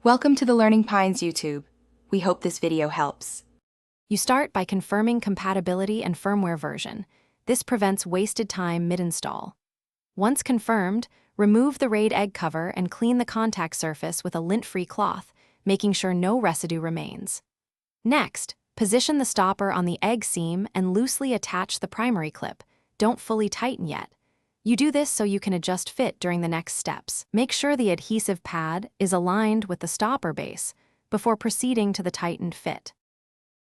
Welcome to the Learning Pines YouTube. We hope this video helps. You start by confirming compatibility and firmware version. This prevents wasted time mid-install. Once confirmed, remove the RAID egg cover and clean the contact surface with a lint-free cloth, making sure no residue remains. Next, position the stopper on the egg seam and loosely attach the primary clip. Don't fully tighten yet. You do this so you can adjust fit during the next steps. Make sure the adhesive pad is aligned with the stopper base before proceeding to the tightened fit.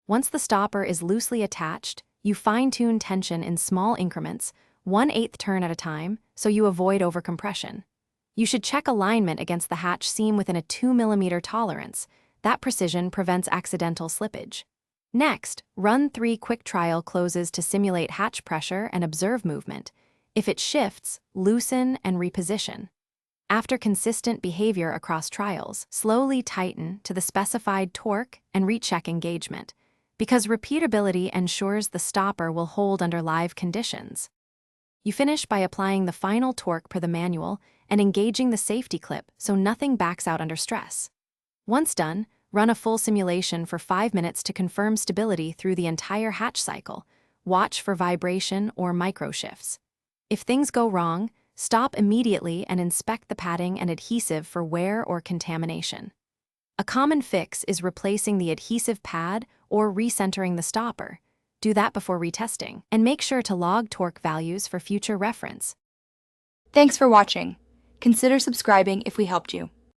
Once the stopper is loosely attached, you fine-tune tension in small increments, 1/8 turn at a time, so you avoid overcompression. You should check alignment against the hatch seam within a 2 mm tolerance. That precision prevents accidental slippage. Next, run 3 quick trial closes to simulate hatch pressure and observe movement. If it shifts, loosen and reposition. After consistent behavior across trials, slowly tighten to the specified torque and recheck engagement, because repeatability ensures the stopper will hold under live conditions. You finish by applying the final torque per the manual and engaging the safety clip so nothing backs out under stress. Once done, run a full simulation for 5 minutes to confirm stability through the entire hatch cycle. Watch for vibration or micro shifts. If things go wrong, stop immediately and inspect the padding and adhesive for wear or contamination. A common fix is replacing the adhesive pad or recentering the stopper. Do that before retesting, and make sure to log torque values for future reference. Thanks for watching. Consider subscribing if we helped you.